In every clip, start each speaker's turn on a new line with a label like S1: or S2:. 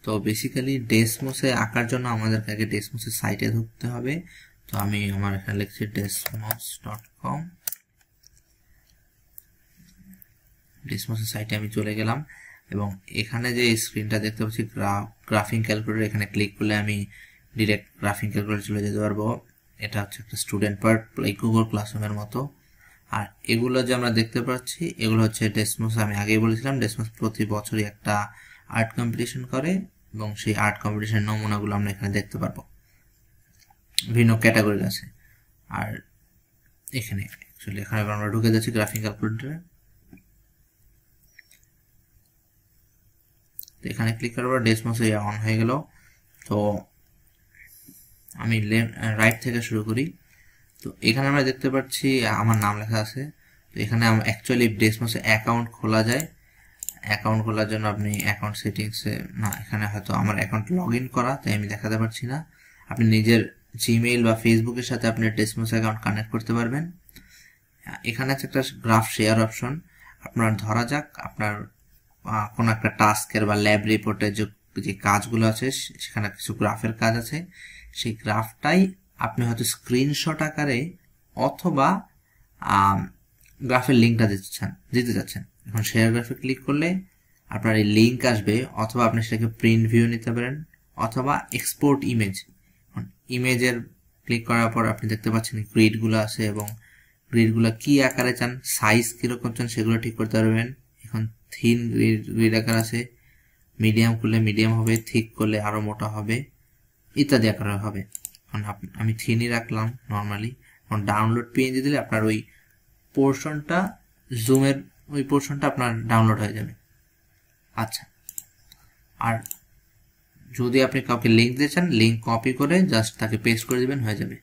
S1: তো বেসিক্যালি ডেসমসে আঁকার জন্য আমাদেরকে আগে ডেসমসের সাইটে ঢুকতে হবে। তো আমি আমার এখানে লিখছি desmos.com। ডেসমসের সাইটে আমি চলে গেলাম এবং এখানে যে স্ক্রিনটা দেখতে পাচ্ছি গ্রাফিং ক্যালকুলেটর, এখানে ক্লিক করলে আমি ডিরেক্ট গ্রাফিং ক্যালকুলেটর চলে যেতে পারবো। এটা হচ্ছে একটা স্টুডেন্ট পার্ট, লাইক গুগল ক্লাসরুমের মতো। আর এগুলো যে আমরা দেখতে পাচ্ছি এগুলো হচ্ছে ডেসমস। আমি আগেই বলেছিলাম ডেসমস প্রতি বছরই একটা আর্ট কম্পিটিশন করে এবং সেই আর্ট কম্পিটিশন নমুনাগুলো আমরা এখানে দেখতে পারবো, বিভিন্ন ক্যাটাগরির আছে। আর এখানে অ্যাকচুয়ালি এখানে আমরা ঢুকে যাচ্ছি গ্রাফিং ক্যালকুলেটরে। তো এখানে ক্লিক করার পর ডেসমস অন হয়ে গেল। তো আমি রাইট থেকে শুরু করি। তো এখানে আমরা দেখতে পাচ্ছি আমার নাম লেখা আছে। তো এখানে অ্যাকচুয়ালি ডেসমসে অ্যাকাউন্ট খোলা যায়। অ্যাকাউন্ট খোলার জন্য আপনি অ্যাকাউন্ট সেটিংসে, না এখানে হয়তো আমার অ্যাকাউন্ট লগ ইন করা তাই আমি দেখাতে পারছি না। আপনি নিজের জিমেইল বা ফেসবুকের সাথে আপনি ডেসমস অ্যাকাউন্ট কানেক্ট করতে পারবেন। এখানে আছে একটা গ্রাফ শেয়ার অপশন। আপনার ধরা যাক আপনার কোনো একটা টাস্কের বা ল্যাব রিপোর্টের যে কাজগুলো আছে সেখানে কিছু গ্রাফের কাজ আছে, সেই গ্রাফটাই আপনি হয়তো স্ক্রিনশট আকারে অথবা গ্রাফের লিঙ্কটা দিতে চাচ্ছেন। এখন শেয়ার গ্রাফে ক্লিক করলে আপনার এই লিঙ্ক আসবে, অথবা আপনি সেটাকে প্রিন্ট ভিউ নিতে পারেন অথবা এক্সপোর্ট ইমেজ। ইমেজের ক্লিক করার পর আপনি দেখতে পাচ্ছেন গ্রিডগুলো আছে এবং গ্রিডগুলো কি আকারে চান, সাইজ কিরকম চান সেগুলো ঠিক করতে পারবেন। এখন থিন গ্রিড আকার আছে, মিডিয়াম করলে মিডিয়াম হবে, থিক করলে আরো মোটা হবে, ইত্যাদি আকারে হবে। এখন আমি থিনই রাখলাম নর্মালি। এখন ডাউনলোড পিএনজি দিলে আপনার ওই পোর্শনটা, জুমের ওই পোর্শনটা আপনার ডাউনলোড হয়ে যাবে। আচ্ছা, আর যদি আপনি কাউকে লিঙ্ক দিতে চান, লিঙ্ক কপি করে জাস্ট তাকে পেস্ট করে দিবেন, হয়ে যাবে।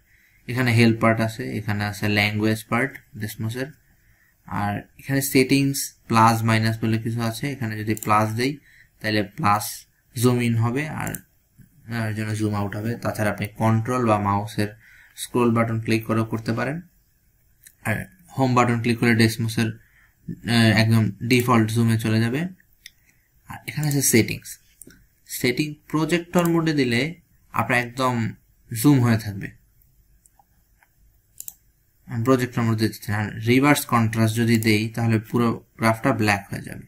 S1: এখানে হেল্প পার্ট আছে, এখানে আছে ল্যাঙ্গুয়েজ পার্ট ডেসমসের। আর এখানে সেটিংস প্লাস মাইনাস বলে কিছু আছে। এখানে যদি প্লাস দেই তাহলে প্লাস জুম ইন হবে আর জন্য জুম আউট হবে। তাছাড়া আপনি কন্ট্রোল বা মাউসের স্ক্রোল বাটন ক্লিক করেও করতে পারেন। আর হোম বাটন ক্লিক করে ডেসমসের একদম ডিফল্ট জুমে চলে যাবে। আর এখানে আছে সেটিংস। সেটিং প্রজেক্টর মোডে দিলে আপনার একদম জুম হয়ে থাকবে, প্রজেক্টর মোডে দিচ্ছেন। আর রিভার্স কন্ট্রাস্ট যদি দেই তাহলে পুরো গ্রাফটা ব্ল্যাক হয়ে যাবে।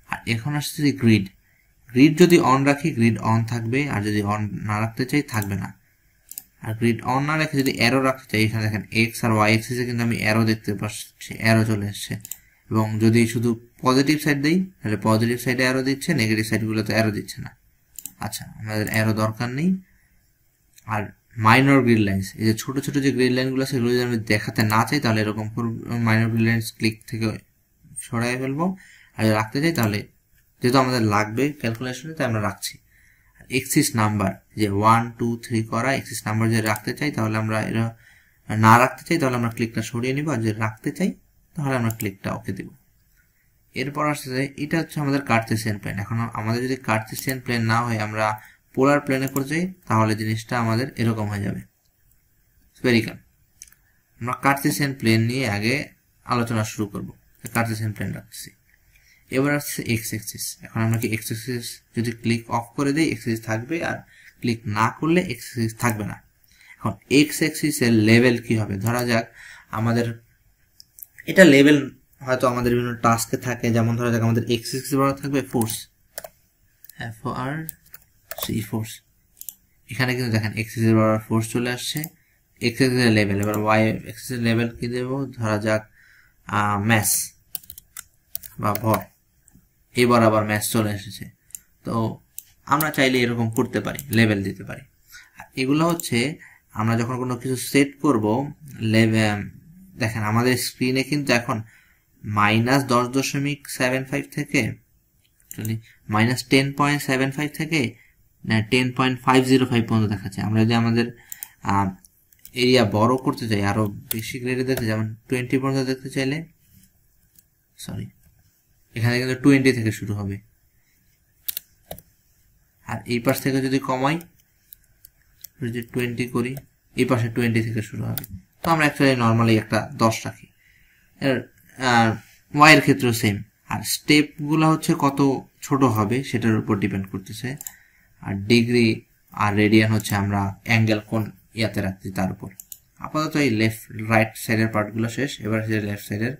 S1: আর এখন আসছে গ্রিড। গ্রিড যদি অন রাখি গ্রিড অন থাকবে, আর যদি অন না রাখতে চাই থাকবে না। আর গ্রিড অন না রেখে যদি অ্যারো রাখতে চাই, এখানে দেখেন এক্স আর ওয়াই এক্সিসে কিন্তু আমি অ্যারো দেখতে পাচ্ছি, অ্যারো চলে এসছে। এবং যদি শুধু পজিটিভ সাইড দিই তাহলে পজিটিভ সাইডে অ্যারো দিচ্ছে, নেগেটিভ সাইডগুলোতে অ্যারো দিচ্ছে না। আচ্ছা, আমাদের অ্যারো দরকার নেই। আর মাইনর গ্রিড লাইন্স, এই যে ছোট ছোট যে গ্রিড লাইনগুলো আছে সেগুলো যদি আমি দেখাতে না চাই তাহলে এরকম মাইনর গ্রিড লাইন্স ক্লিক থেকে সরাই ফেলবো। আর যদি রাখতে চাই তাহলে, যেহেতু আমাদের লাগবে ক্যালকুলেশনে তাই আমরা রাখছি। এক্সিস নাম্বার যে 1 2 3 করা এক্সিস নাম্বার যদি রাখতে চাই তাহলে আমরা এরা, না রাখতে চাই তাহলে আমরা ক্লিকটা সরিয়ে নিব, আর যদি রাখতে চাই তাহলে আমরা ক্লিকটা ওকে দেব। এরপর আসছে এটা হচ্ছে আমাদের কার্টেসিয়ান প্লেন। এখন আমাদের যদি কার্টেসিয়ান প্লেন না হয় আমরা পোলার প্লেনে করতে চাই তাহলে জিনিসটা আমাদের এরকম হয়ে যাবে, স্ফেরিক্যাল। আমরা কার্টেসিয়ান প্লেন নিয়ে আগে আলোচনা শুরু করব। কার্টেসিয়ান প্লেন রাখছি। এবার আসছে এক্স এক্সিস। এখন আমরা কি এক্স এক্সিস যদি ক্লিক অফ করে দিই এক্সিস থাকবে, আর ক্লিক না করলে এক্স এক্সিস থাকবে না। এখন এক্স এক্সিসের লেভেল কি হবে? ধরা যাক আমাদের এটা লেভেল হয়তো আমাদের বিভিন্ন টাস্কে থাকে, যেমন ধরা যাক আমাদের এক্স এক্সিস বরাবর থাকবে ফোর্স, ফোর্স। এখানে কিন্তু দেখেন এক্স এক্সিস বরাবর ফোর্স চলে আসছে, এক্স এক্সিসের লেভেল। এবার ওয়াই এক্সিসের লেভেল কি দেব? ধরা যাক ম্যাস বা ভর, এবার আবার ম্যাচ চলে এসেছে। তো আমরা চাইলে এরকম করতে পারি, লেভেল দিতে পারি। এগুলো হচ্ছে আমরা যখন কোনো কিছু সেট করব লেভেল। দেখেন আমাদের স্ক্রিনে কিন্তু এখন -10.75 থেকে -10.75 থেকে 10.505 পর্যন্ত দেখাচ্ছে। আমরা যদি আমাদের এরিয়া বড় করতে চাই, আরো বেশি গ্রেডে দেখতে, যেমন 20 পর্যন্ত দেখতে চাইলে, সরি এখানে কিন্তু 20 থেকে শুরু হবে। আর এই পাশ থেকে যদি কমাই, যদি 20 করি, এই পাশে 20 থেকে শুরু হবে। তো আমরা অ্যাকচুয়ালি নর্মালি একটা 10 রাখি। ওয়াই এর ক্ষেত্রেও সেম। আর স্টেপগুলো হচ্ছে কত ছোট হবে সেটার উপর ডিপেন্ড করতেছে। আর ডিগ্রি আর রেডিয়ান হচ্ছে আমরা অ্যাঙ্গেল কোন ইয়াতে রাখছি তার উপর। আপাতত এই রাইট সাইডের পার্টগুলো শেষ, এবার হচ্ছে লেফট সাইডের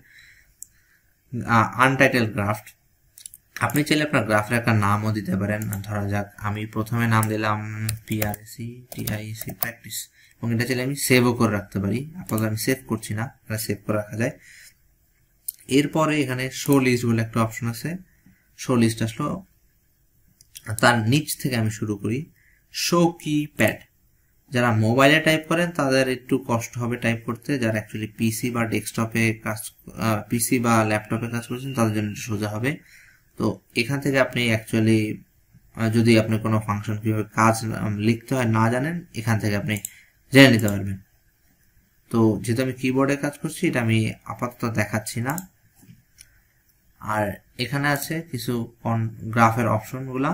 S1: আনটাইটেল গ্রাফ। আপনি চাইলে আপনার গ্রাফের একটা নামও দিতে পারেন। ধরা যাক আমি প্রথমে নাম দিলাম PRACTIC প্র্যাকটিস, এবং এটা চাইলে আমি সেভও করে রাখতে পারি। আপাতত আমি সেভ করছি না, সেভ করে রাখা যায়। এরপরে এখানে শো লিস্ট বলে একটা অপশন আছে। শো লিস্ট আসলো, তার নিচ থেকে আমি শুরু করি। শো কি প্যাড, যারা মোবাইলে টাইপ করেন তাদের একটু কষ্ট হবে টাইপ করতে, যারা অ্যাকচুয়ালি পিসি বা ডেস্কটপে কাজ, পিসি বা ল্যাপটপে কাজ করছেন তাদের জন্য সোজা হবে। তো এখান থেকে আপনি অ্যাকচুয়ালি যদি আপনি কোনো ফাংশন কিভাবে কাজ লিখতে হয় না জানেন, এখান থেকে আপনি জেনে নিতে পারবেন। তো যেহেতু আমি কিবোর্ডে কাজ করছি, এটা আমি আপাতত দেখাচ্ছি না। আর এখানে আছে কিছু গ্রাফের অপশনগুলা।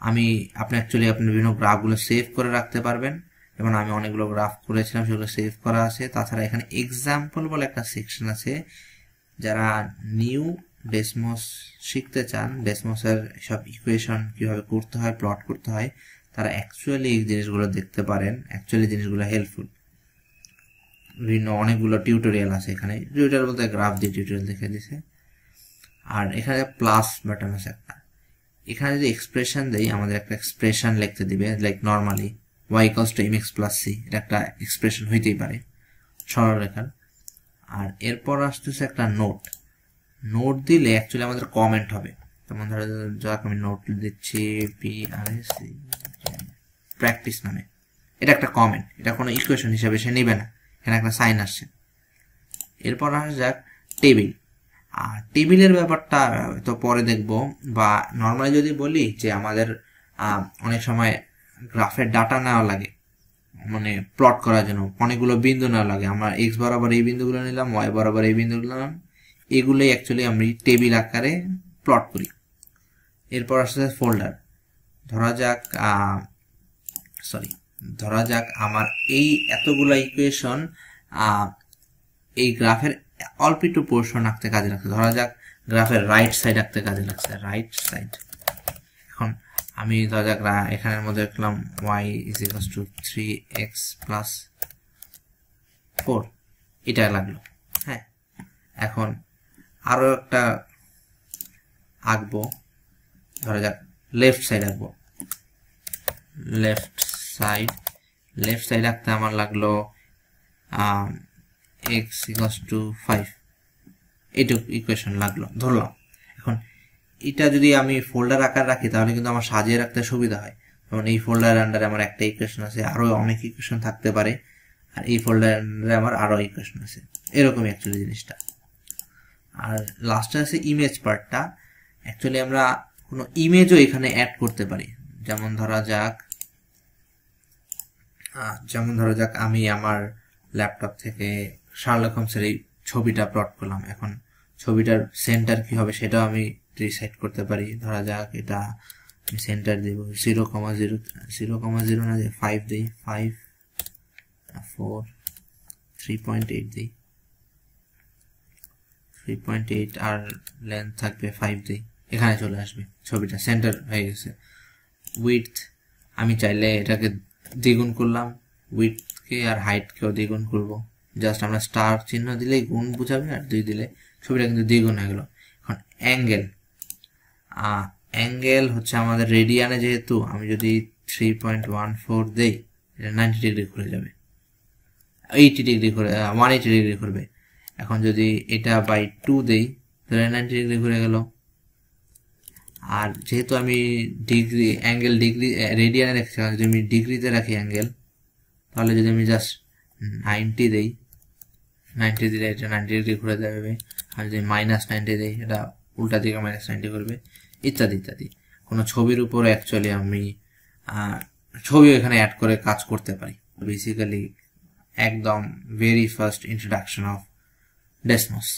S1: আপনি অ্যাকচুয়ালি আপনি বিভিন্ন গ্রাফগুলো সেভ করে রাখতে পারবেন, যেমন আমি অনেকগুলো গ্রাফ করেছিলাম সেগুলো সেভ করা আছে। তাছাড়া এখানে এক্সাম্পল বলে একটা সেকশন আছে। যারা নিউ ডেসমস শিখতে চান, ডেসমসের সব ইকুয়েশন কিভাবে করতে হয়, প্লট করতে হয়, তারা অ্যাকচুয়ালি এই জিনিসগুলো দেখতে পারেন। অ্যাকচুয়ালি জিনিসগুলো হেল্পফুল। বিভিন্ন অনেকগুলো টিউটোরিয়াল আছে এখানে। টিউটোরিয়াল বলতে গ্রাফ দিয়ে টিউটোরিয়াল দেখে দিছে। আর এখানে প্লাস বাটন আছে একটা, এখানে যদি এক্সপ্রেশন দেই আমাদের একটা এক্সপ্রেশন লিখতে দিবে, like normally y = mx + c, এটা একটা এক্সপ্রেশন হইতেই পারে সরলরেখার। আর এরপর আসতেছে একটা নোট। নোট দিলে অ্যাকচুয়ালি আমাদের কমেন্ট হবে। যেমন ধরো যাক আমি নোট দিচ্ছি প্র্যাকটিস নামে, এটা একটা কমেন্ট, এটা কোনো ইকুয়েশন হিসাবে সে নেবে না, এখানে একটা সাইন আসছে। এরপর আসা যাক টেবিল। আর টেবিলের ব্যাপারটা তো পরে দেখব, বা নর্মালি যদি বলি যে আমাদের অনেক সময় গ্রাফের ডাটা নেওয়া লাগে, মানে প্লট করার জন্য অনেকগুলো বিন্দু নেওয়া লাগে। আমরা এক্স বরাবর এই বিন্দুগুলো নিলাম, ওয়াই বরাবর এই বিন্দুগুলো নিলাম, এগুলোই অ্যাকচুয়ালি আমি টেবিল আকারে প্লট করি। এরপর আসছে ফোল্ডার। ধরা যাক আমার এই এতগুলো ইকুয়েশন এই গ্রাফের অল্প একটু পোর্শন আঁকতে কাজে লাগছে। ধরা যাক গ্রাফের রাইট সাইড আঁকতে কাজে লাগছে, রাইট সাইড। এখন আমি ধরা যাক এখানের মধ্যে লিখলাম y = 3x + 4, এটা লাগলো। হ্যাঁ, এখন আরো একটা আঁকবো, ধরা যাক লেফট সাইড আঁকবো। লেফট সাইড আঁকতে আমার লাগলো x = 5, এইটুকু ইকুয়েশন লাগলো ধরলাম। এখন এটা যদি আমি ফোল্ডার আকার রাখি তাহলে কিন্তু আমার সাজিয়ে রাখতে সুবিধা হয়। যেমন এই ফোল্ডার আন্ডারে আমার একটা ইকুয়েশন আছে, আরো অনেক ইকুয়েশন থাকতে পারে, আর এই ফোল্ডার আন্ডারে আমার আরো ইকুয়েশন আছে, এরকমই অ্যাকচুয়ালি জিনিসটা। আর লাস্টে আছে ইমেজ পার্টটা। অ্যাকচুয়ালি আমরা কোনো ইমেজও এখানে অ্যাড করতে পারি। যেমন ধরা যাক আমি আমার ল্যাপটপ থেকে শার্লক হোমসের এই ছবিটা প্লট করলাম। এখন ছবিটার সেন্টার কি হবে সেটাও আমি ডিসাইড করতে পারি। ধরা যাক এটা আমি সেন্টার দেব 0,0 না, 5 দিই, 5 4 3.8 দিই, 3.8 আর লেন্থ থাকবে 5 দিই, এখানে চলে আসবে, ছবিটা সেন্টার হয়ে গেছে। উইডথ আমি চাইলে এটাকে দ্বিগুণ করলাম, উইডথকে আর হাইটকেও দ্বিগুণ করব। জাস্ট আমরা স্টার চিহ্ন দিলেই গুণ বুঝাবে, আর 2 দিলে ছবিটা কিন্তু দ্বিগুণ হয়ে গেল। এখন অ্যাঙ্গেল হচ্ছে আমাদের রেডিয়ানে, যেহেতু আমি যদি 3.14 দেই এটা 90 ডিগ্রি ঘুরে যাবে, 80 ডিগ্রি করে 180 ডিগ্রি ঘুরবে। এখন যদি এটা বাই 2 দেই তাহলে 90 ডিগ্রি ঘুরে গেল। আর যেহেতু আমি অ্যাঙ্গেল ডিগ্রি রেডিয়ানে রেখেছি, যদি আমি ডিগ্রিতে রাখি অ্যাঙ্গেল, তাহলে যদি আমি জাস্ট 90 দেই, 90 দিলে এটা 90 ডিগ্রি ঘুরে যাবে। আর যদি -90 দেই এটা উল্টা দিকে -90 করবে, ইত্যাদি ইত্যাদি। কোনো ছবির উপর অ্যাকচুয়ালি আমি ছবিও এখানে অ্যাড করে কাজ করতে পারি। বেসিক্যালি একদম ভেরি ফার্স্ট ইন্ট্রোডাকশন অফ ডেসমস।